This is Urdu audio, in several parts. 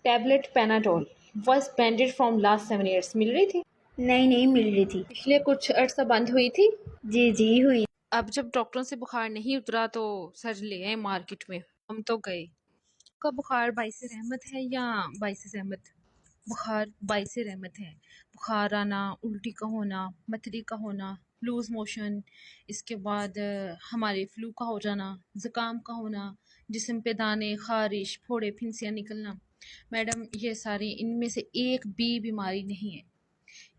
Tablet Panadol was bended from last 7 years مل رہی تھی؟ نہیں مل رہی تھی. پچھلے کچھ عرصہ بند ہوئی تھی. جی ہوئی. اب جب ڈاکٹروں سے بخار نہیں اترا تو سر لے آئے مارکیٹ میں. ہم تو گئے. کا بخار باعث رحمت ہے یا باعث زحمت؟ بخار باعث رحمت ہے. بخار آنا، الٹی کا ہونا، متری کا ہونا، لوز موشن، اس کے بعد ہمارے فلو کا ہو جانا، زکام کا ہونا، جسم پہ دانے، خارش، پھوڑے، پھنسیاں نکلنا. میڈم یہ ساری ان میں سے ایک بھی بیماری نہیں ہے.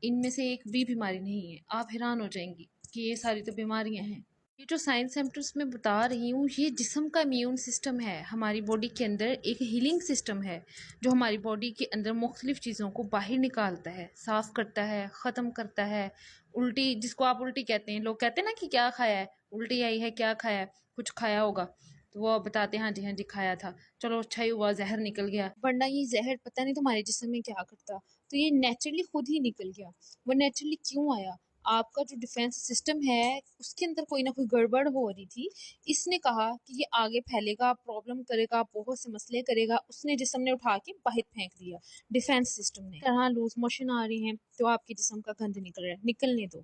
ان میں سے ایک بھی بیماری نہیں ہے. آپ حیران ہو جائیں گی کہ یہ ساری تو بیماریاں ہیں. یہ جو سائن سمپٹمس میں بتا رہی ہوں یہ جسم کا امیون سسٹم ہے. ہماری باڈی کے اندر ایک ہیلنگ سسٹم ہے جو ہماری باڈی کے اندر مختلف چیزوں کو باہر نکالتا ہے، صاف کرتا ہے، ختم کرتا ہے. الٹی، جس کو آپ الٹی کہتے ہیں، لوگ کہتے ہیں نا کہ کیا کھایا ہے، الٹی آئی ہے، کیا کھایا ہے، کچھ کھایا ہوگا تو وہ بتاتے ہیں ہاں جی کھایا تھا، چلو اچھا ہی ہوا زہر نکل گیا. ورنہ یہ زہر پتہ نہیں تمہارے جسم میں کیا کرتا. تو یہ نیچرلی خود ہی نکل گیا. وہ نیچرلی کیوں آیا؟ آپ کا جو ڈیفینس سسٹم ہے اس کے اندر کوئی نہ کوئی گڑبڑ ہو رہی تھی. اس نے کہا کہ یہ آگے پھیلے گا، پرابلم کرے گا، بہت سے مسئلے کرے گا. اس نے جسم نے اٹھا کے باہر پھینک دیا ڈیفینس سسٹم نے. طرح لوز موشن آ رہی ہیں تو آپ کے جسم کا گند نکل رہا ہے، نکلنے دو.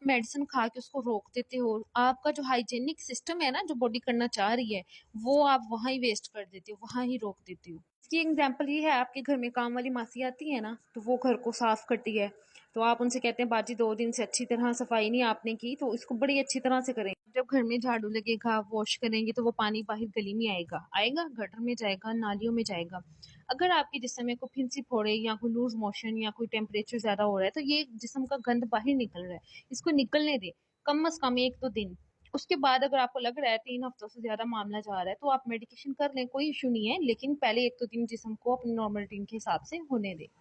میڈیسن کھا کے اس کو روک دیتے ہو. آپ کا جو ہائیجینک سسٹم ہے نا، جو باڈی کرنا چاہ رہی ہے، وہ آپ وہاں ہی ویسٹ کر دیتے ہو، وہاں ہی روک دیتے ہو. اس کی ایگزامپل یہ ہے، آپ کے گھر میں کام والی ماسی آتی ہے نا تو وہ گھر کو صاف کرتی ہے تو آپ ان سے کہتے ہیں باجی 2 دن سے اچھی طرح صفائی نہیں آپ نے کی تو اس کو بڑی اچھی طرح سے کریں. جب گھر میں جھاڑو لگے گا، واش کریں گے تو وہ پانی باہر گلی میں آئے گا، گٹر میں جائے گا، نالیوں میں جائے گا. اگر آپ کے جسم میں کوئی پھنسی پھوڑے یا کوئی لوز موشن یا کوئی ٹیمپریچر زیادہ ہو رہا ہے تو یہ جسم کا گند باہر نکل رہا ہے. اس کو نکلنے دیں کم از کم 1-2 دن. اس کے بعد اگر آپ کو لگ رہا ہے 3 ہفتوں سے زیادہ معاملہ جا رہا ہے تو آپ میڈیکیشن کر لیں، کوئی ایشو نہیں ہے، لیکن پہلے 1-2 دن جسم کو اپنے نارمل روٹین کے حساب سے ہونے دیں.